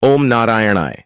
ओम नारायणाय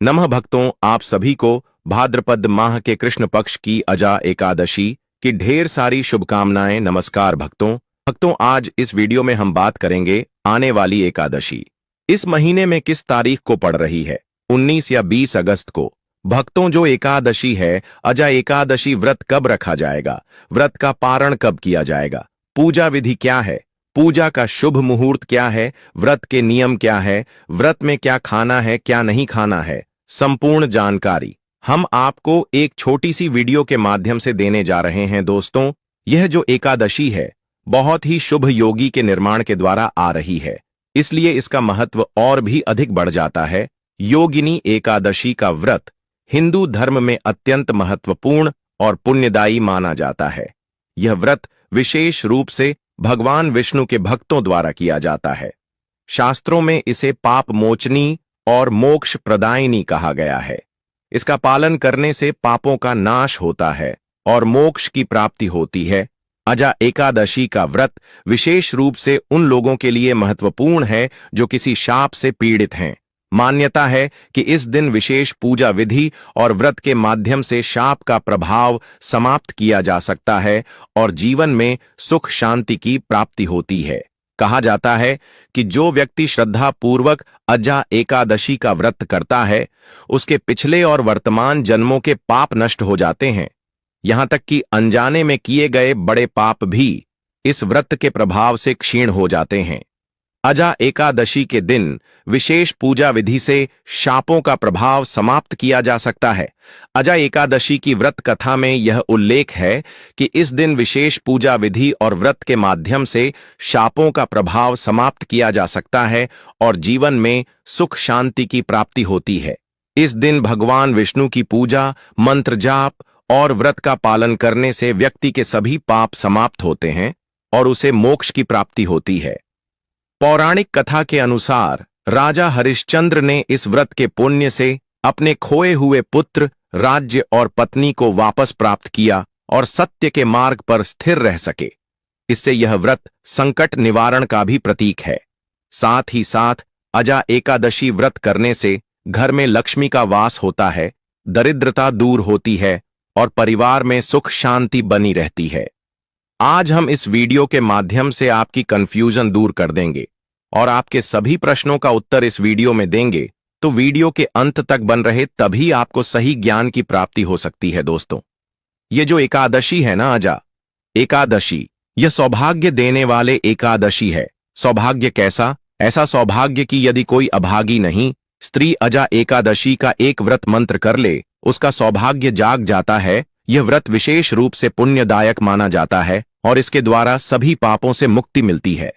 नमः। भक्तों, आप सभी को भाद्रपद माह के कृष्ण पक्ष की अजा एकादशी की ढेर सारी शुभकामनाएं। नमस्कार भक्तों, आज इस वीडियो में हम बात करेंगे आने वाली एकादशी इस महीने में किस तारीख को पड़ रही है। 19 या 20 अगस्त को। भक्तों, जो एकादशी है, अजा एकादशी व्रत कब रखा जाएगा, व्रत का पारण कब किया जाएगा, पूजा विधि क्या है, पूजा का शुभ मुहूर्त क्या है, व्रत के नियम क्या है, व्रत में क्या खाना है क्या नहीं खाना है, संपूर्ण जानकारी हम आपको एक छोटी सी वीडियो के माध्यम से देने जा रहे हैं। दोस्तों, यह जो एकादशी है बहुत ही शुभ योगी के निर्माण के द्वारा आ रही है, इसलिए इसका महत्व और भी अधिक बढ़ जाता है। योगिनी एकादशी का व्रत हिंदू धर्म में अत्यंत महत्वपूर्ण और पुण्यदायी माना जाता है। यह व्रत विशेष रूप से भगवान विष्णु के भक्तों द्वारा किया जाता है। शास्त्रों में इसे पाप मोचनी और मोक्ष प्रदायिनी कहा गया है। इसका पालन करने से पापों का नाश होता है और मोक्ष की प्राप्ति होती है। अजा एकादशी का व्रत विशेष रूप से उन लोगों के लिए महत्वपूर्ण है जो किसी शाप से पीड़ित हैं। मान्यता है कि इस दिन विशेष पूजा विधि और व्रत के माध्यम से शाप का प्रभाव समाप्त किया जा सकता है और जीवन में सुख शांति की प्राप्ति होती है। कहा जाता है कि जो व्यक्ति श्रद्धा पूर्वक अजा एकादशी का व्रत करता है, उसके पिछले और वर्तमान जन्मों के पाप नष्ट हो जाते हैं। यहां तक कि अनजाने में किए गए बड़े पाप भी इस व्रत के प्रभाव से क्षीण हो जाते हैं। अजा एकादशी के दिन विशेष पूजा विधि से शापों का प्रभाव समाप्त किया जा सकता है। अजा एकादशी की व्रत कथा में यह उल्लेख है कि इस दिन विशेष पूजा विधि और व्रत के माध्यम से शापों का प्रभाव समाप्त किया जा सकता है और जीवन में सुख शांति की प्राप्ति होती है। इस दिन भगवान विष्णु की पूजा, मंत्र जाप और व्रत का पालन करने से व्यक्ति के सभी पाप समाप्त होते हैं और उसे मोक्ष की प्राप्ति होती है। पौराणिक कथा के अनुसार राजा हरिश्चंद्र ने इस व्रत के पुण्य से अपने खोए हुए पुत्र, राज्य और पत्नी को वापस प्राप्त किया और सत्य के मार्ग पर स्थिर रह सके। इससे यह व्रत संकट निवारण का भी प्रतीक है। साथ ही साथ अजा एकादशी व्रत करने से घर में लक्ष्मी का वास होता है, दरिद्रता दूर होती है और परिवार में सुख शांति बनी रहती है। आज हम इस वीडियो के माध्यम से आपकी कंफ्यूजन दूर कर देंगे और आपके सभी प्रश्नों का उत्तर इस वीडियो में देंगे, तो वीडियो के अंत तक बन रहे, तभी आपको सही ज्ञान की प्राप्ति हो सकती है। दोस्तों, ये जो एकादशी है ना, अजा एकादशी, यह सौभाग्य देने वाले एकादशी है। सौभाग्य कैसा? ऐसा सौभाग्य कि यदि कोई अभागी नहीं स्त्री अजा एकादशी का एक व्रत मंत्र कर ले, उसका सौभाग्य जाग जाता है। यह व्रत विशेष रूप से पुण्यदायक माना जाता है और इसके द्वारा सभी पापों से मुक्ति मिलती है।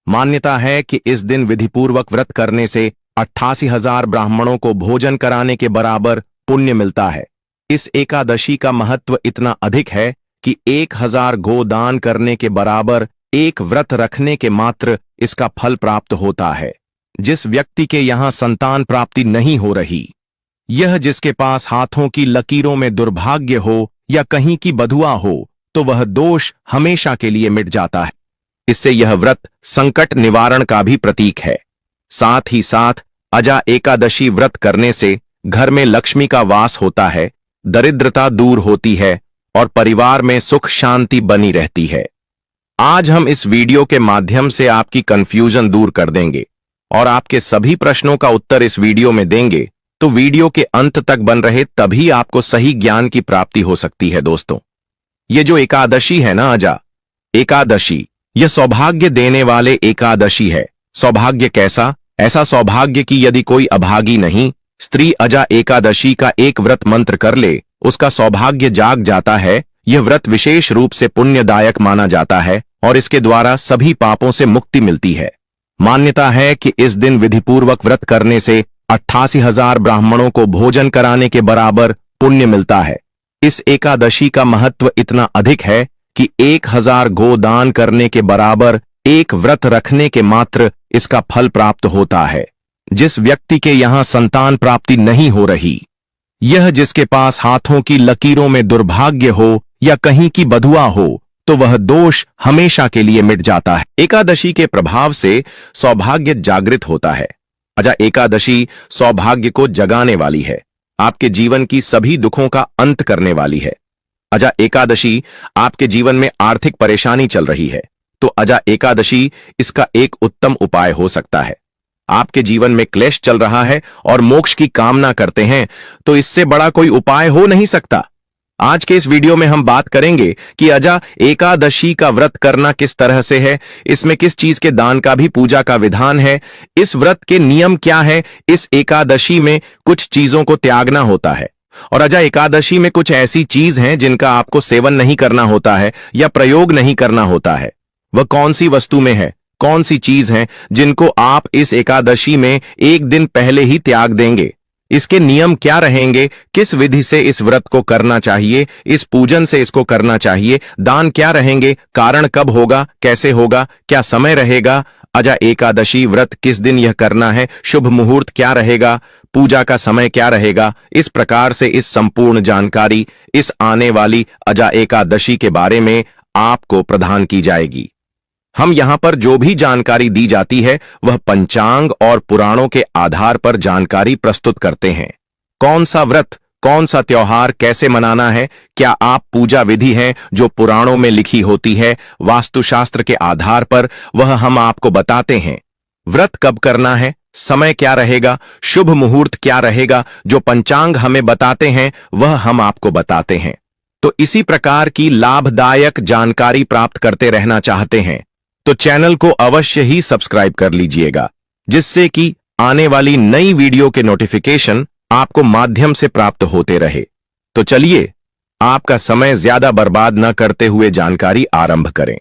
मान्यता है कि इस दिन विधिपूर्वक व्रत करने से 88,000 ब्राह्मणों को भोजन कराने के बराबर पुण्य मिलता है। इस एकादशी का महत्व इतना अधिक है कि 1000 गोदान करने के बराबर एक व्रत रखने के मात्र इसका फल प्राप्त होता है। जिस व्यक्ति के यहाँ संतान प्राप्ति नहीं हो रही, यह जिसके पास हाथों की लकीरों में दुर्भाग्य हो या कहीं की बधुआ हो, तो वह दोष हमेशा के लिए मिट जाता है। इससे यह व्रत संकट निवारण का भी प्रतीक है। साथ ही साथ अजा एकादशी व्रत करने से घर में लक्ष्मी का वास होता है, दरिद्रता दूर होती है और परिवार में सुख शांति बनी रहती है। आज हम इस वीडियो के माध्यम से आपकी कंफ्यूजन दूर कर देंगे और आपके सभी प्रश्नों का उत्तर इस वीडियो में देंगे, तो वीडियो के अंत तक बन रहे, तभी आपको सही ज्ञान की प्राप्ति हो सकती है। दोस्तों, ये जो एकादशी है ना, अजा एकादशी, यह सौभाग्य देने वाले एकादशी है। सौभाग्य कैसा? ऐसा सौभाग्य कि यदि कोई अभागी नहीं स्त्री अजा एकादशी का एक व्रत मंत्र कर ले, उसका सौभाग्य जाग जाता है। यह व्रत विशेष रूप से पुण्यदायक माना जाता है और इसके द्वारा सभी पापों से मुक्ति मिलती है। मान्यता है कि इस दिन विधिपूर्वक व्रत करने से 88,000 ब्राह्मणों को भोजन कराने के बराबर पुण्य मिलता है। इस एकादशी का महत्व इतना अधिक है कि 1000 गोदान करने के बराबर एक व्रत रखने के मात्र इसका फल प्राप्त होता है। जिस व्यक्ति के यहाँ संतान प्राप्ति नहीं हो रही, यह जिसके पास हाथों की लकीरों में दुर्भाग्य हो या कहीं की बधुआ हो, तो वह दोष हमेशा के लिए मिट जाता है। एकादशी के प्रभाव से सौभाग्य जागृत होता है। अजा एकादशी सौभाग्य को जगाने वाली है, आपके जीवन की सभी दुखों का अंत करने वाली है। अजा एकादशी आपके जीवन में आर्थिक परेशानी चल रही है तो अजा एकादशी इसका एक उत्तम उपाय हो सकता है। आपके जीवन में क्लेश चल रहा है और मोक्ष की कामना करते हैं तो इससे बड़ा कोई उपाय हो नहीं सकता। आज के इस वीडियो में हम बात करेंगे कि अजा एकादशी का व्रत करना किस तरह से है, इसमें किस चीज के दान का भी पूजा का विधान है, इस व्रत के नियम क्या है, इस एकादशी में कुछ चीजों को त्यागना होता है और अजा एकादशी में कुछ ऐसी चीज हैं जिनका आपको सेवन नहीं करना होता है या प्रयोग नहीं करना होता है। वह कौन सी वस्तु में है, कौन सी चीज है जिनको आप इस एकादशी में एक दिन पहले ही त्याग देंगे, इसके नियम क्या रहेंगे, किस विधि से इस व्रत को करना चाहिए, इस पूजन से इसको करना चाहिए, दान क्या रहेंगे, कारण कब होगा, कैसे होगा, क्या समय रहेगा, अजा एकादशी व्रत किस दिन यह करना है, शुभ मुहूर्त क्या रहेगा, पूजा का समय क्या रहेगा। इस प्रकार से इस संपूर्ण जानकारी इस आने वाली अजा एकादशी के बारे में आपको प्रदान की जाएगी। हम यहां पर जो भी जानकारी दी जाती है वह पंचांग और पुराणों के आधार पर जानकारी प्रस्तुत करते हैं। कौन सा व्रत, कौन सा त्योहार कैसे मनाना है, क्या आप पूजा विधि है जो पुराणों में लिखी होती है वास्तुशास्त्र के आधार पर, वह हम आपको बताते हैं। व्रत कब करना है, समय क्या रहेगा, शुभ मुहूर्त क्या रहेगा, जो पंचांग हमें बताते हैं वह हम आपको बताते हैं। तो इसी प्रकार की लाभदायक जानकारी प्राप्त करते रहना चाहते हैं तो चैनल को अवश्य ही सब्सक्राइब कर लीजिएगा, जिससे कि आने वाली नई वीडियो के नोटिफिकेशन आपको माध्यम से प्राप्त होते रहे। तो चलिए आपका समय ज्यादा बर्बाद न करते हुए जानकारी आरंभ करें।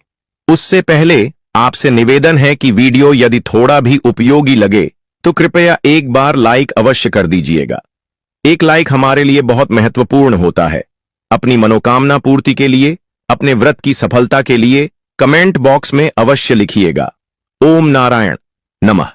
उससे पहले आपसे निवेदन है कि वीडियो यदि थोड़ा भी उपयोगी लगे तो कृपया एक बार लाइक अवश्य कर दीजिएगा। एक लाइक हमारे लिए बहुत महत्वपूर्ण होता है। अपनी मनोकामना पूर्ति के लिए, अपने व्रत की सफलता के लिए कमेंट बॉक्स में अवश्य लिखिएगा ओम नारायण नमः।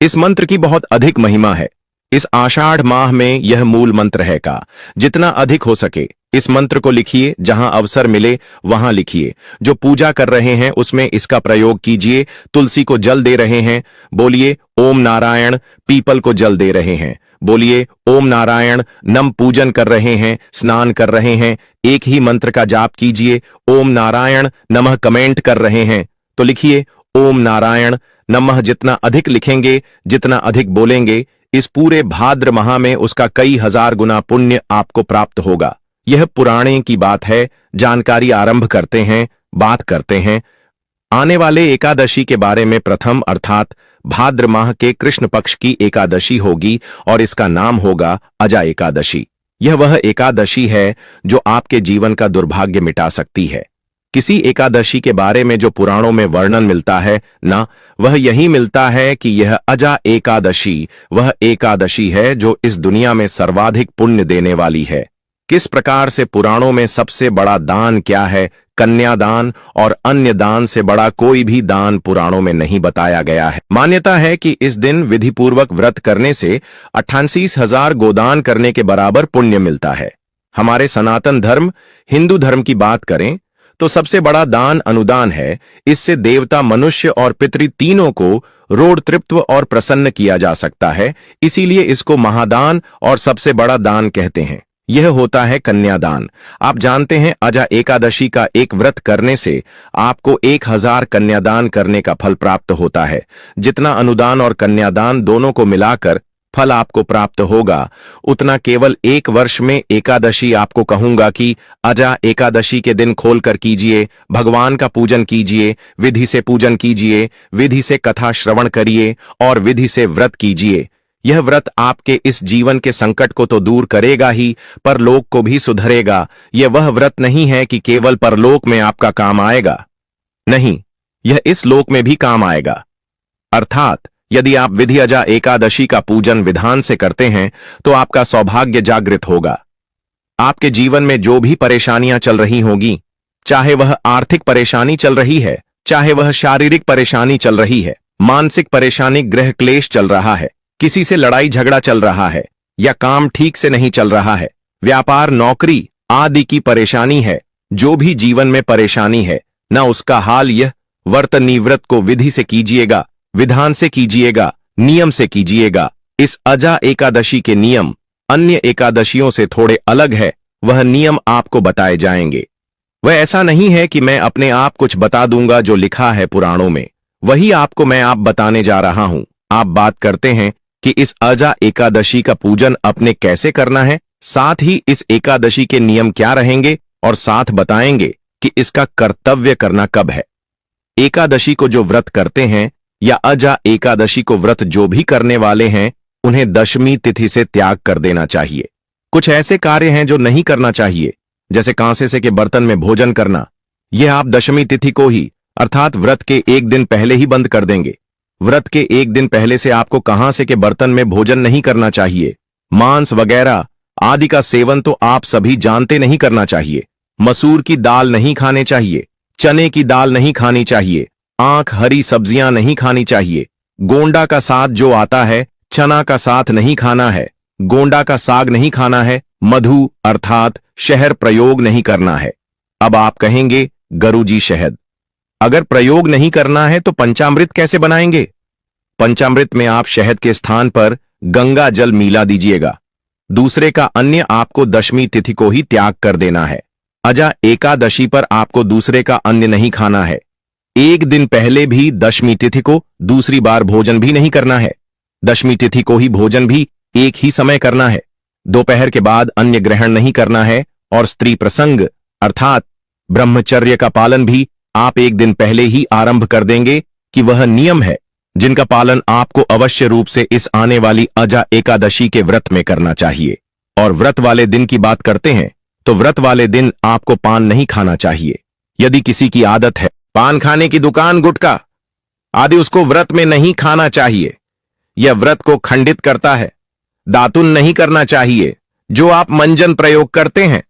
इस मंत्र की बहुत अधिक महिमा है। इस आषाढ़ माह में यह मूल मंत्र है का जितना अधिक हो सके इस मंत्र को लिखिए, जहां अवसर मिले वहां लिखिए। जो पूजा कर रहे हैं उसमें इसका प्रयोग कीजिए। तुलसी को जल दे रहे हैं, बोलिए ओम नारायण। पीपल को जल दे रहे हैं, बोलिए ओम नारायण। नम पूजन कर रहे हैं, स्नान कर रहे हैं, एक ही मंत्र का जाप कीजिए ओम नारायण नमः। कमेंट कर रहे हैं तो लिखिए ओम नारायण नमः। जितना अधिक लिखेंगे, जितना अधिक बोलेंगे, इस पूरे भाद्र माह में उसका कई हजार गुना पुण्य आपको प्राप्त होगा। यह पुराणे की बात है। जानकारी आरंभ करते हैं, बात करते हैं आने वाले एकादशी के बारे में। प्रथम अर्थात भाद्र माह के कृष्ण पक्ष की एकादशी होगी और इसका नाम होगा अजा एकादशी। यह वह एकादशी है जो आपके जीवन का दुर्भाग्य मिटा सकती है। किसी एकादशी के बारे में जो पुराणों में वर्णन मिलता है ना, वह यही मिलता है कि यह अजा एकादशी वह एकादशी है जो इस दुनिया में सर्वाधिक पुण्य देने वाली है। किस प्रकार से पुराणों में सबसे बड़ा दान क्या है, कन्यादान, और अन्य दान से बड़ा कोई भी दान पुराणों में नहीं बताया गया है। मान्यता है कि इस दिन विधिपूर्वक व्रत करने से 88,000 गोदान करने के बराबर पुण्य मिलता है। हमारे सनातन धर्म हिंदू धर्म की बात करें तो सबसे बड़ा दान अनुदान है। इससे देवता, मनुष्य और पितृ तीनों को रोड़ तृप्त और प्रसन्न किया जा सकता है। इसीलिए इसको महादान और सबसे बड़ा दान कहते हैं। यह होता है कन्यादान। आप जानते हैं अजा एकादशी का एक व्रत करने से आपको 1000 कन्यादान करने का फल प्राप्त होता है। जितना अनुदान और कन्यादान दोनों को मिलाकर फल आपको प्राप्त होगा, उतना केवल एक वर्ष में एकादशी आपको कहूंगा कि अजा एकादशी के दिन खोलकर कीजिए। भगवान का पूजन कीजिए, विधि से पूजन कीजिए, विधि से कथा श्रवण करिए और विधि से व्रत कीजिए। यह व्रत आपके इस जीवन के संकट को तो दूर करेगा ही, परलोक को भी सुधरेगा। यह वह व्रत नहीं है कि केवल परलोक में आपका काम आएगा, नहीं, यह इस लोक में भी काम आएगा। अर्थात यदि आप विधि अजा एकादशी का पूजन विधान से करते हैं तो आपका सौभाग्य जागृत होगा। आपके जीवन में जो भी परेशानियां चल रही होगी, चाहे वह आर्थिक परेशानी चल रही है, चाहे वह शारीरिक परेशानी चल रही है, मानसिक परेशानी, गृह क्लेश चल रहा है, किसी से लड़ाई झगड़ा चल रहा है या काम ठीक से नहीं चल रहा है, व्यापार, नौकरी आदि की परेशानी है, जो भी जीवन में परेशानी है ना, उसका हाल यह व्रत निवृत्त को विधि से कीजिएगा, विधान से कीजिएगा, नियम से कीजिएगा। इस अजा एकादशी के नियम अन्य एकादशियों से थोड़े अलग है, वह नियम आपको बताए जाएंगे। वह ऐसा नहीं है कि मैं अपने आप कुछ बता दूंगा जो लिखा है पुराणों में, वही आपको मैं आप बताने जा रहा हूं। आप बात करते हैं कि इस अजा एकादशी का पूजन अपने कैसे करना है, साथ ही इस एकादशी के नियम क्या रहेंगे और साथ बताएंगे कि इसका कर्तव्य करना कब है। एकादशी को जो व्रत करते हैं या अजा एकादशी को व्रत जो भी करने वाले हैं, उन्हें दशमी तिथि से त्याग कर देना चाहिए। कुछ ऐसे कार्य हैं जो नहीं करना चाहिए, जैसे कांसे से के बर्तन में भोजन करना। यह आप दशमी तिथि को ही अर्थात व्रत के एक दिन पहले ही बंद कर देंगे। व्रत के एक दिन पहले से आपको कांसे के बर्तन में भोजन नहीं करना चाहिए। मांस वगैरह आदि का सेवन तो आप सभी जानते नहीं करना चाहिए। मसूर की दाल नहीं खाने चाहिए, चने की दाल नहीं खानी चाहिए, आंख हरी सब्जियां नहीं खानी चाहिए। गोंडा का साग जो आता है, चना का साथ नहीं खाना है। गोंडा का साग नहीं खाना है। मधु अर्थात शहद प्रयोग नहीं करना है। अब आप कहेंगे गुरुजी शहद अगर प्रयोग नहीं करना है तो पंचामृत कैसे बनाएंगे? पंचामृत में आप शहद के स्थान पर गंगा जल मिला दीजिएगा। दूसरे का अन्य आपको दशमी तिथि को ही त्याग कर देना है। अजा एकादशी पर आपको दूसरे का अन्य नहीं खाना है। एक दिन पहले भी दशमी तिथि को दूसरी बार भोजन भी नहीं करना है। दशमी तिथि को ही भोजन भी एक ही समय करना है। दोपहर के बाद अन्य ग्रहण नहीं करना है और स्त्री प्रसंग अर्थात ब्रह्मचर्य का पालन भी आप एक दिन पहले ही आरंभ कर देंगे कि वह नियम है जिनका पालन आपको अवश्य रूप से इस आने वाली अजा एकादशी के व्रत में करना चाहिए। और व्रत वाले दिन की बात करते हैं तो व्रत वाले दिन आपको पान नहीं खाना चाहिए। यदि किसी की आदत है पान खाने की दुकान, गुटखा आदि, उसको व्रत में नहीं खाना चाहिए। यह व्रत को खंडित करता है। दातुन नहीं करना चाहिए। जो आप मंजन प्रयोग करते हैं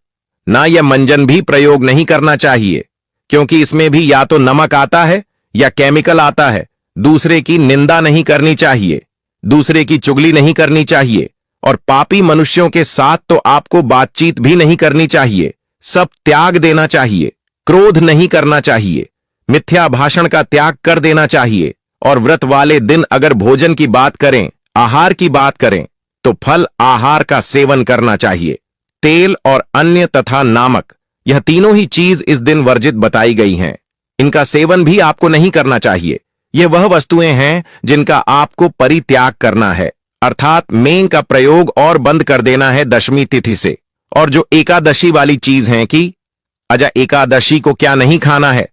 ना, यह मंजन भी प्रयोग नहीं करना चाहिए, क्योंकि इसमें भी या तो नमक आता है या केमिकल आता है। दूसरे की निंदा नहीं करनी चाहिए, दूसरे की चुगली नहीं करनी चाहिए, और पापी मनुष्यों के साथ तो आपको बातचीत भी नहीं करनी चाहिए। सब त्याग देना चाहिए। क्रोध नहीं करना चाहिए। मिथ्या भाषण का त्याग कर देना चाहिए। और व्रत वाले दिन अगर भोजन की बात करें, आहार की बात करें, तो फल आहार का सेवन करना चाहिए। तेल और अन्य तथा नामक, यह तीनों ही चीज इस दिन वर्जित बताई गई हैं। इनका सेवन भी आपको नहीं करना चाहिए। यह वह वस्तुएं हैं जिनका आपको परित्याग करना है, अर्थात मेन का प्रयोग और बंद कर देना है दशमी तिथि से। और जो एकादशी वाली चीज है कि अजा एकादशी को क्या नहीं खाना है,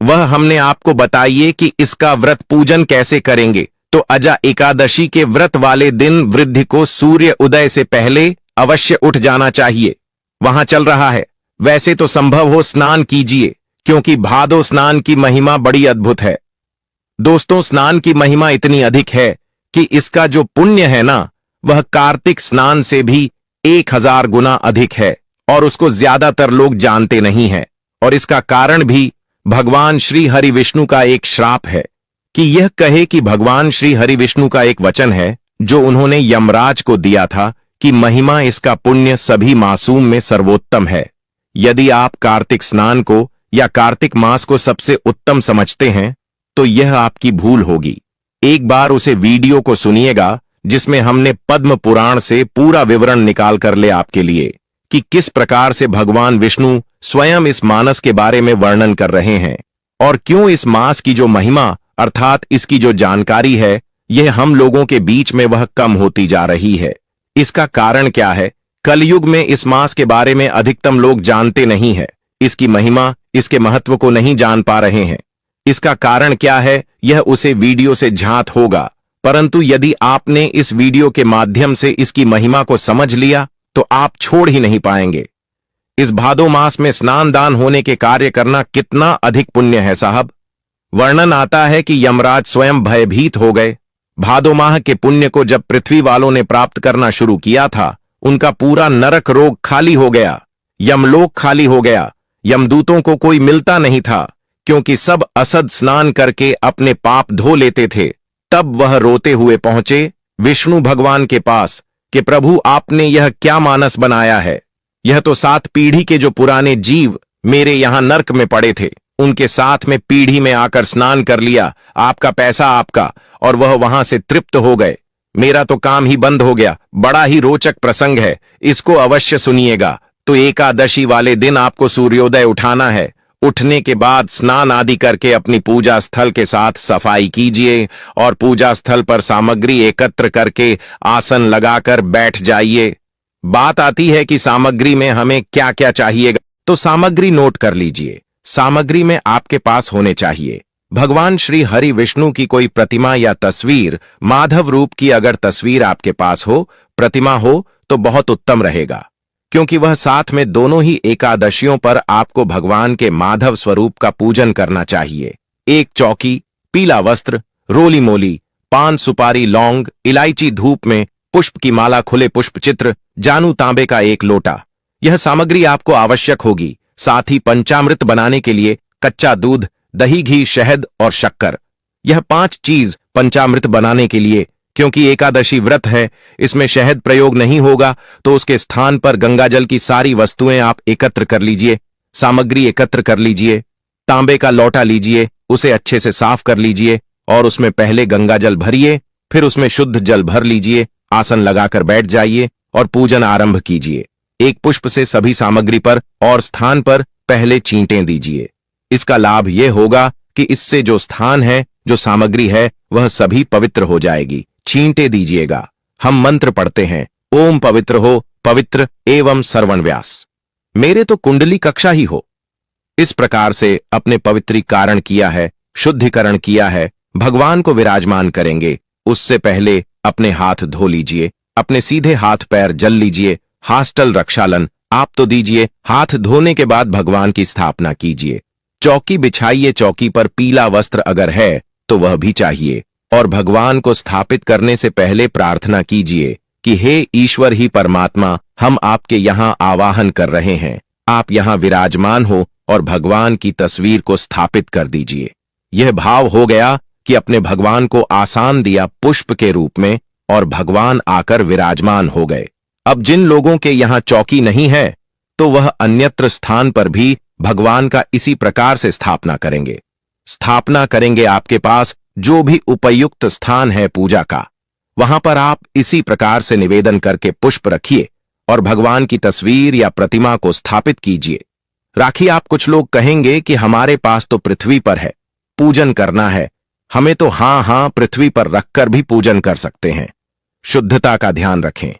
वह हमने आपको बताइए कि इसका व्रत पूजन कैसे करेंगे। तो अजा एकादशी के व्रत वाले दिन वृद्धि को सूर्य उदय से पहले अवश्य उठ जाना चाहिए। वहां चल रहा है, वैसे तो संभव हो स्नान कीजिए, क्योंकि भादो स्नान की महिमा बड़ी अद्भुत है। दोस्तों, स्नान की महिमा इतनी अधिक है कि इसका जो पुण्य है ना, वह कार्तिक स्नान से भी 1000 गुना अधिक है, और उसको ज्यादातर लोग जानते नहीं हैं। और इसका कारण भी भगवान श्री हरि विष्णु का एक श्राप है कि यह कहे कि भगवान श्री हरि विष्णु का एक वचन है जो उन्होंने यमराज को दिया था कि महिमा इसका पुण्य सभी मासूम में सर्वोत्तम है। यदि आप कार्तिक स्नान को या कार्तिक मास को सबसे उत्तम समझते हैं तो यह आपकी भूल होगी। एक बार उसे वीडियो को सुनिएगा जिसमें हमने पद्म पुराण से पूरा विवरण निकाल कर ले आपके लिए कि किस प्रकार से भगवान विष्णु स्वयं इस मानस के बारे में वर्णन कर रहे हैं, और क्यों इस मास की जो महिमा अर्थात इसकी जो जानकारी है, यह हम लोगों के बीच में वह कम होती जा रही है। इसका कारण क्या है? कलयुग में इस मास के बारे में अधिकतम लोग जानते नहीं है। इसकी महिमा, इसके महत्व को नहीं जान पा रहे हैं। इसका कारण क्या है, यह उसे वीडियो से झांत होगा, परंतु यदि आपने इस वीडियो के माध्यम से इसकी महिमा को समझ लिया तो आप छोड़ ही नहीं पाएंगे। इस भादो मास में स्नान दान होने के कार्य करना कितना अधिक पुण्य है साहब। वर्णन आता है कि यमराज स्वयं भयभीत हो गए। भादो माह के पुण्य को जब पृथ्वी वालों ने प्राप्त करना शुरू किया था, उनका पूरा नरक रोग खाली हो गया, यमलोक खाली हो गया। यमदूतों को कोई मिलता नहीं था, क्योंकि सब असद स्नान करके अपने पाप धो लेते थे। तब वह रोते हुए पहुंचे विष्णु भगवान के पास कि प्रभु, आपने यह क्या मानस बनाया है? यह तो 7 पीढ़ी के जो पुराने जीव मेरे यहां नरक में पड़े थे, उनके साथ में पीढ़ी में आकर स्नान कर लिया, आपका पैसा आपका, और वह वहां से तृप्त हो गए। मेरा तो काम ही बंद हो गया। बड़ा ही रोचक प्रसंग है, इसको अवश्य सुनिएगा। तो एकादशी वाले दिन आपको सूर्योदय उठाना है। उठने के बाद स्नान आदि करके अपनी पूजा स्थल के साथ सफाई कीजिए और पूजा स्थल पर सामग्री एकत्र करके आसन लगाकर बैठ जाइए। बात आती है कि सामग्री में हमें क्या क्या चाहिएगा, तो सामग्री नोट कर लीजिए। सामग्री में आपके पास होने चाहिए भगवान श्री हरि विष्णु की कोई प्रतिमा या तस्वीर, माधव रूप की अगर तस्वीर आपके पास हो, प्रतिमा हो, तो बहुत उत्तम रहेगा, क्योंकि वह साथ में दोनों ही एकादशियों पर आपको भगवान के माधव स्वरूप का पूजन करना चाहिए। एक चौकी, पीला वस्त्र, रोली मोली, पान सुपारी लौंग, इलायची, धूप में पुष्प की माला, खुले पुष्प चित्र, जानू तांबे का एक लोटा, यह सामग्री आपको आवश्यक होगी। साथ ही पंचामृत बनाने के लिए कच्चा दूध, दही, घी, शहद और शक्कर, यह 5 चीज पंचामृत बनाने के लिए। क्योंकि एकादशी व्रत है, इसमें शहद प्रयोग नहीं होगा, तो उसके स्थान पर गंगाजल की सारी वस्तुएं आप एकत्र कर लीजिए। सामग्री एकत्र कर लीजिए। तांबे का लोटा लीजिए, उसे अच्छे से साफ कर लीजिए और उसमें पहले गंगाजल भरिए, फिर उसमें शुद्ध जल भर लीजिए। आसन लगाकर बैठ जाइए और पूजन आरंभ कीजिए। एक पुष्प से सभी सामग्री पर और स्थान पर पहले चींटें दीजिए। इसका लाभ यह होगा कि इससे जो स्थान है, जो सामग्री है, वह सभी पवित्र हो जाएगी। छींटे दीजिएगा। हम मंत्र पढ़ते हैं, ओम पवित्र हो, पवित्र एवं श्रवण व्यास, मेरे तो कुंडली कक्षा ही हो। इस प्रकार से अपने पवित्रीकरण किया है, शुद्धिकरण किया है, भगवान को विराजमान करेंगे। उससे पहले अपने हाथ धो लीजिए, अपने सीधे हाथ पैर जल लीजिए, हास्टल रक्षालन आप तो दीजिए। हाथ धोने के बाद भगवान की स्थापना कीजिए। चौकी बिछाइए, चौकी पर पीला वस्त्र अगर है तो वह भी चाहिए, और भगवान को स्थापित करने से पहले प्रार्थना कीजिए कि हे ईश्वर ही परमात्मा, हम आपके यहां आवाहन कर रहे हैं, आप यहां विराजमान हो और भगवान की तस्वीर को स्थापित कर दीजिए। यह भाव हो गया कि अपने भगवान को आसान दिया पुष्प के रूप में और भगवान आकर विराजमान हो गए। अब जिन लोगों के यहां चौकी नहीं है, तो वह अन्यत्र स्थान पर भी भगवान का इसी प्रकार से स्थापना करेंगे। स्थापना करेंगे आपके पास जो भी उपयुक्त स्थान है पूजा का, वहां पर आप इसी प्रकार से निवेदन करके पुष्प रखिए और भगवान की तस्वीर या प्रतिमा को स्थापित कीजिए। राखी आप कुछ लोग कहेंगे कि हमारे पास तो पृथ्वी पर है, पूजन करना है, हमें तो हां पृथ्वी पर रखकर भी पूजन कर सकते हैं। शुद्धता का ध्यान रखें,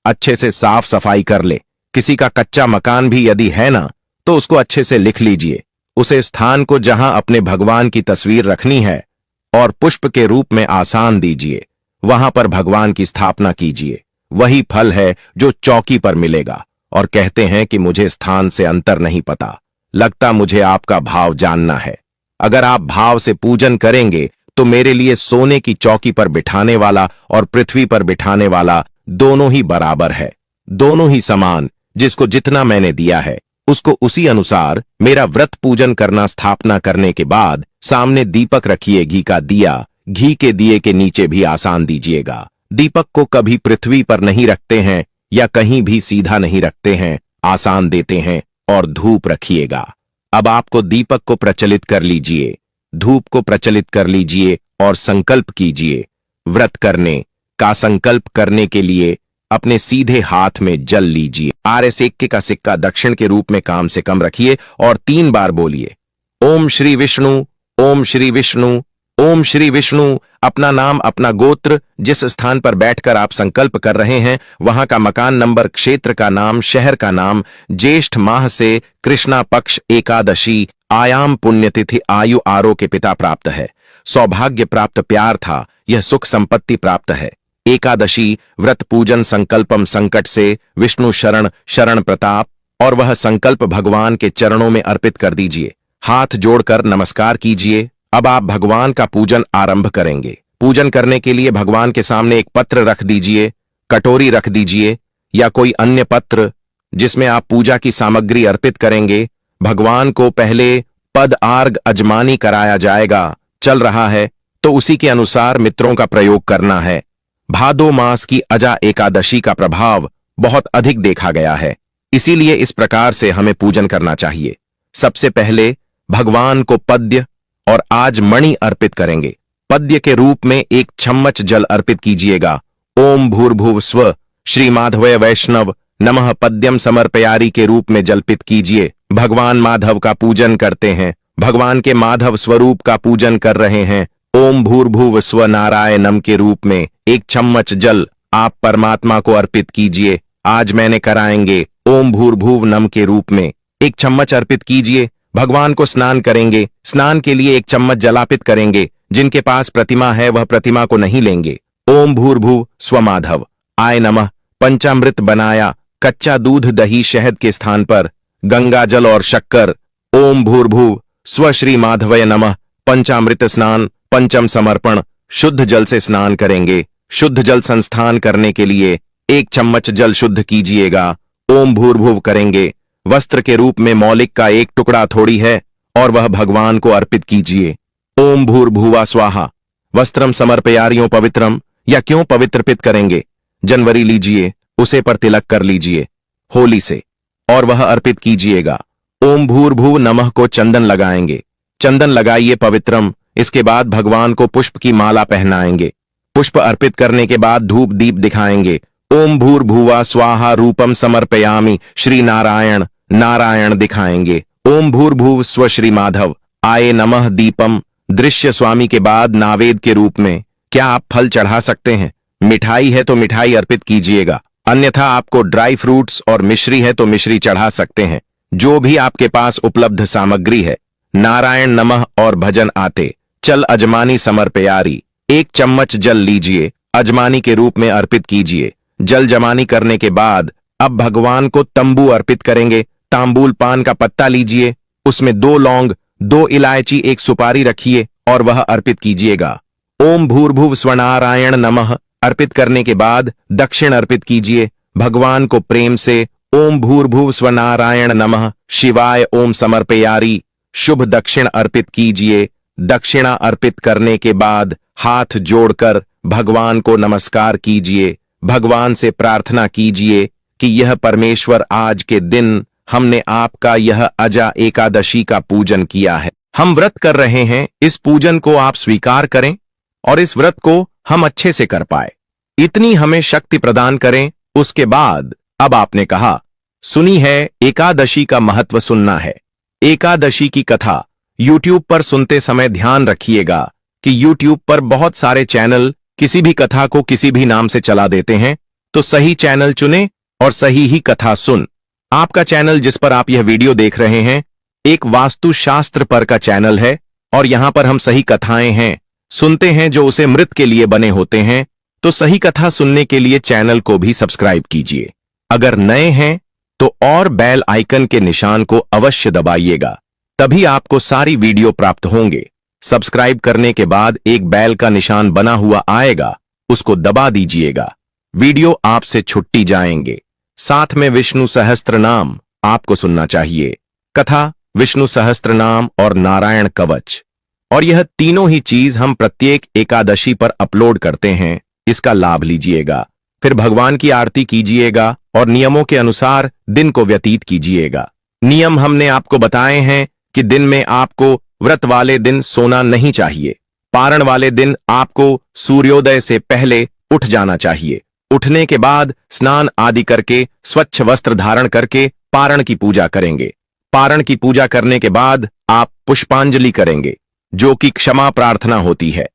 अच्छे से साफ सफाई कर ले। किसी का कच्चा मकान भी यदि है ना, तो उसको अच्छे से लिख लीजिए, उसे स्थान को जहां अपने भगवान की तस्वीर रखनी है और पुष्प के रूप में आसान दीजिए, वहां पर भगवान की स्थापना कीजिए। वही फल है जो चौकी पर मिलेगा। और कहते हैं कि मुझे स्थान से अंतर नहीं पता, लगता मुझे आपका भाव जानना है। अगर आप भाव से पूजन करेंगे तो मेरे लिए सोने की चौकी पर बिठाने वाला और पृथ्वी पर बिठाने वाला दोनों ही बराबर है, दोनों ही समान। जिसको जितना मैंने दिया है उसको उसी अनुसार मेरा व्रत पूजन करना। स्थापना करने के बाद सामने दीपक रखिए, घी का दिया, घी के दिए के नीचे भी आसान दीजिएगा। दीपक को कभी पृथ्वी पर नहीं रखते हैं या कहीं भी सीधा नहीं रखते हैं, आसान देते हैं। और धूप रखिएगा। अब आपको दीपक को प्रचलित कर लीजिए, धूप को प्रचलित कर लीजिए और संकल्प कीजिए। व्रत करने का संकल्प करने के लिए अपने सीधे हाथ में जल लीजिए। आर्य सिक्के का सिक्का दक्षिण के रूप में कम से कम रखिए और 3 बार बोलिए, ओम श्री विष्णु, ओम श्री विष्णु, ओम श्री विष्णु। अपना नाम, अपना गोत्र, जिस स्थान पर बैठकर आप संकल्प कर रहे हैं वहां का मकान नंबर, क्षेत्र का नाम, शहर का नाम, ज्येष्ठ माह से कृष्णा पक्ष एकादशी, आयाम पुण्यतिथि, आयु आरोग्य पिता प्राप्त है, सौभाग्य प्राप्त प्यार था, यह सुख संपत्ति प्राप्त है। एकादशी व्रत पूजन संकल्पम संकट से, विष्णु शरण, शरण प्रताप। और वह संकल्प भगवान के चरणों में अर्पित कर दीजिए। हाथ जोड़कर नमस्कार कीजिए। अब आप भगवान का पूजन आरंभ करेंगे। पूजन करने के लिए भगवान के सामने एक पत्र रख दीजिए, कटोरी रख दीजिए या कोई अन्य पत्र जिसमें आप पूजा की सामग्री अर्पित करेंगे। भगवान को पहले पद आर्ग अजमानी कराया जाएगा। चल रहा है तो उसी के अनुसार मित्रों का प्रयोग करना है। भादो मास की अजा एकादशी का प्रभाव बहुत अधिक देखा गया है, इसीलिए इस प्रकार से हमें पूजन करना चाहिए। सबसे पहले भगवान को पद्य और आज मणि अर्पित करेंगे। पद्य के रूप में 1 चम्मच जल अर्पित कीजिएगा। ओम भूर्भुव स्व श्री माधवय वैष्णव नमः पद्यम समर्पयारी के रूप में जलपित कीजिए। भगवान माधव का पूजन करते हैं, भगवान के माधव स्वरूप का पूजन कर रहे हैं। ओम भूर्भुव स्व नारायणम के रूप में 1 चम्मच जल आप परमात्मा को अर्पित कीजिए। आज मैंने कराएंगे। ओम भूर्भुव नम के रूप में 1 चम्मच अर्पित कीजिए। भगवान को स्नान करेंगे। स्नान के लिए 1 चम्मच जलापित करेंगे। जिनके पास प्रतिमा है वह प्रतिमा को नहीं लेंगे। ओम भूर्भुव स्व माधव आय नमः पंचामृत बनाया कच्चा दूध दही शहद के स्थान पर गंगा जल और शक्कर। ओम भूर्भुव स्व श्री माधवय नमः पंचामृत स्नान पंचम समर्पण शुद्ध जल से स्नान करेंगे। शुद्ध जल संस्थान करने के लिए 1 चम्मच जल शुद्ध कीजिएगा। ओम भूर्भुव करेंगे। वस्त्र के रूप में मौलिक का 1 टुकड़ा थोड़ी है और वह भगवान को अर्पित कीजिए। ओम भूर्भुवा स्वाहा वस्त्रम समर्पयारियों पवित्रम या क्यों पवित्रपित करेंगे। जनवरी लीजिए, उसे पर तिलक कर लीजिए होली से और वह अर्पित कीजिएगा। ओम भूर्भुव नमः को चंदन लगाएंगे। चंदन लगाइए पवित्रम। इसके बाद भगवान को पुष्प की माला पहनाएंगे। पुष्प अर्पित करने के बाद धूप दीप दिखाएंगे। ओम भूर्भुवा स्वाहा रूपम समर्पयामि श्री नारायण नारायण दिखाएंगे। ओम भूर्भुव स्व श्री माधव आये नमः दीपम दृश्य स्वामी के बाद नावेद के रूप में क्या आप फल चढ़ा सकते हैं। मिठाई है तो मिठाई अर्पित कीजिएगा, अन्यथा आपको ड्राई फ्रूट्स और मिश्री है तो मिश्री चढ़ा सकते हैं। जो भी आपके पास उपलब्ध सामग्री है। नारायण नमः और भजन आते चल अजमानी समर्पयारी 1 चम्मच जल लीजिए, अजमानी के रूप में अर्पित कीजिए। जल जमानी करने के बाद अब भगवान को तंबू अर्पित करेंगे। तांबूल पान का पत्ता लीजिए, उसमें 2 लौंग 2 इलायची 1 सुपारी रखिए और वह अर्पित कीजिएगा। ओम भूर्भुव स्वनारायण नमः अर्पित करने के बाद दक्षिण अर्पित कीजिए। भगवान को प्रेम से ओम भूर्भुव स्वनारायण नमः शिवाय ओम समर्पयारी शुभ दक्षिण अर्पित कीजिए। दक्षिणा अर्पित करने के बाद हाथ जोड़कर भगवान को नमस्कार कीजिए। भगवान से प्रार्थना कीजिए कि यह परमेश्वर आज के दिन हमने आपका यह अजा एकादशी का पूजन किया है, हम व्रत कर रहे हैं, इस पूजन को आप स्वीकार करें और इस व्रत को हम अच्छे से कर पाए, इतनी हमें शक्ति प्रदान करें। उसके बाद अब आपने कहा सुनी है एकादशी का महत्व सुनना है। एकादशी की कथा YouTube पर सुनते समय ध्यान रखिएगा कि YouTube पर बहुत सारे चैनल किसी भी कथा को किसी भी नाम से चला देते हैं, तो सही चैनल चुने और सही ही कथा सुन। आपका चैनल जिस पर आप यह वीडियो देख रहे हैं एक वास्तुशास्त्र पर का चैनल है और यहां पर हम सही कथाएं हैं सुनते हैं जो उसे मृत के लिए बने होते हैं। तो सही कथा सुनने के लिए चैनल को भी सब्सक्राइब कीजिए। अगर नए हैं तो और बेल आइकन के निशान को अवश्य दबाइएगा, तभी आपको सारी वीडियो प्राप्त होंगे। सब्सक्राइब करने के बाद एक बेल का निशान बना हुआ आएगा, उसको दबा दीजिएगा। वीडियो आपसे छुट्टी जाएंगे। साथ में विष्णु सहस्त्र नाम आपको सुनना चाहिए। कथा, विष्णु सहस्त्र नाम और नारायण कवच, और यह तीनों ही चीज हम प्रत्येक एकादशी पर अपलोड करते हैं। इसका लाभ लीजिएगा, फिर भगवान की आरती कीजिएगा और नियमों के अनुसार दिन को व्यतीत कीजिएगा। नियम हमने आपको बताए हैं कि दिन में आपको व्रत वाले दिन सोना नहीं चाहिए। पारण वाले दिन आपको सूर्योदय से पहले उठ जाना चाहिए। उठने के बाद स्नान आदि करके स्वच्छ वस्त्र धारण करके पारण की पूजा करेंगे। पारण की पूजा करने के बाद आप पुष्पांजलि करेंगे, जो कि क्षमा प्रार्थना होती है।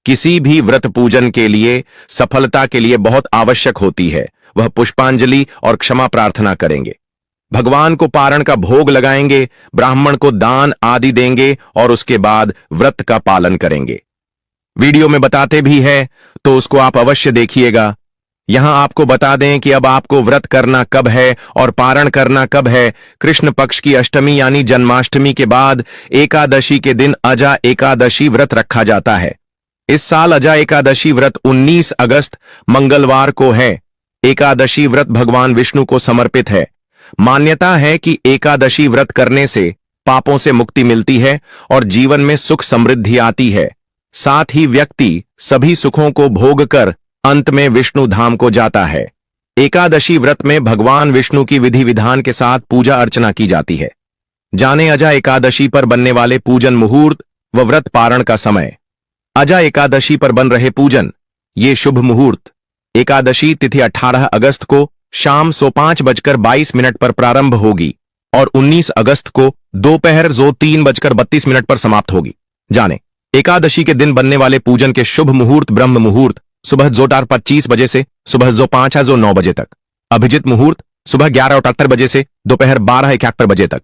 किसी भी व्रत पूजन के लिए सफलता के लिए बहुत आवश्यक होती है, वह पुष्पांजलि और क्षमा प्रार्थना करेंगे। भगवान को पारण का भोग लगाएंगे, ब्राह्मण को दान आदि देंगे और उसके बाद व्रत का पालन करेंगे। वीडियो में बताते भी है तो उसको आप अवश्य देखिएगा। यहां आपको बता दें कि अब आपको व्रत करना कब है और पारण करना कब है। कृष्ण पक्ष की अष्टमी यानी जन्माष्टमी के बाद एकादशी के दिन अजा एकादशी व्रत रखा जाता है। इस साल अजा एकादशी व्रत 19 अगस्त मंगलवार को है। एकादशी व्रत भगवान विष्णु को समर्पित है। मान्यता है कि एकादशी व्रत करने से पापों से मुक्ति मिलती है और जीवन में सुख समृद्धि आती है। साथ ही व्यक्ति सभी सुखों को भोग कर अंत में विष्णु धाम को जाता है। एकादशी व्रत में भगवान विष्णु की विधि विधान के साथ पूजा अर्चना की जाती है। जाने अजा एकादशी पर बनने वाले पूजन मुहूर्त व व्रत पारण का समय। अजा एकादशी पर बन रहे पूजन। ये शुभ मुहूर्त। एकादशी तिथि 18 अगस्त को शाम 5:22 पर प्रारंभ होगी और 19 अगस्त को दोपहर 3:32 पर समाप्त होगी। जाने एकादशी के दिन बनने वाले पूजन के शुभ मुहूर्त। ब्रह्म मुहूर्त सुबह 25 बजे से सुबह 5:09 बजे तक। अभिजित मुहूर्त सुबह 11:78 बजे से दोपहर 12:71 बजे तक।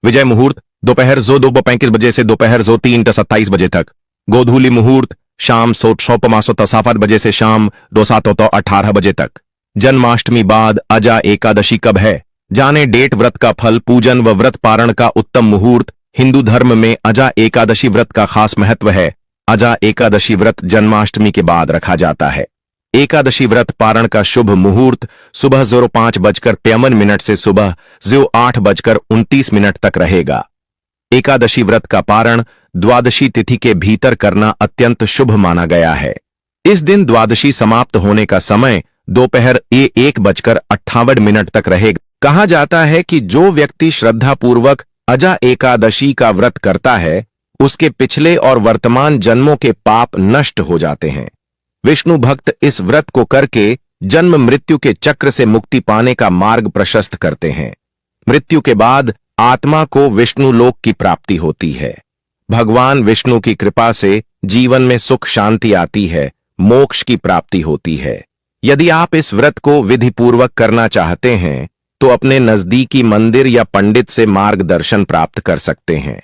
विजय मुहूर्त दोपहर 2:35 बजे से दोपहर 3:27 बजे तक। गोधूली मुहूर्त शाम 6:58 बजे से शाम 2:18 बजे तक। जन्माष्टमी बाद अजा एकादशी कब है? जाने डेट, व्रत का फल, पूजन व व्रत पारण का उत्तम मुहूर्त। हिंदू धर्म में अजा एकादशी व्रत का खास महत्व है। अजा एकादशी व्रत जन्माष्टमी के बाद रखा जाता है। एकादशी व्रत पारण का शुभ मुहूर्त सुबह 5:53 से सुबह 8:29 तक रहेगा। एकादशी व्रत का पारण द्वादशी तिथि के भीतर करना अत्यंत शुभ माना गया है। इस दिन द्वादशी समाप्त होने का समय दोपहर 1:58 तक रहेगा। कहा जाता है कि जो व्यक्ति श्रद्धापूर्वक अजा एकादशी का व्रत करता है उसके पिछले और वर्तमान जन्मों के पाप नष्ट हो जाते हैं। विष्णु भक्त इस व्रत को करके जन्म मृत्यु के चक्र से मुक्ति पाने का मार्ग प्रशस्त करते हैं। मृत्यु के बाद आत्मा को विष्णु लोक की प्राप्ति होती है। भगवान विष्णु की कृपा से जीवन में सुख शांति आती है, मोक्ष की प्राप्ति होती है। यदि आप इस व्रत को विधिपूर्वक करना चाहते हैं तो अपने नजदीकी मंदिर या पंडित से मार्गदर्शन प्राप्त कर सकते हैं।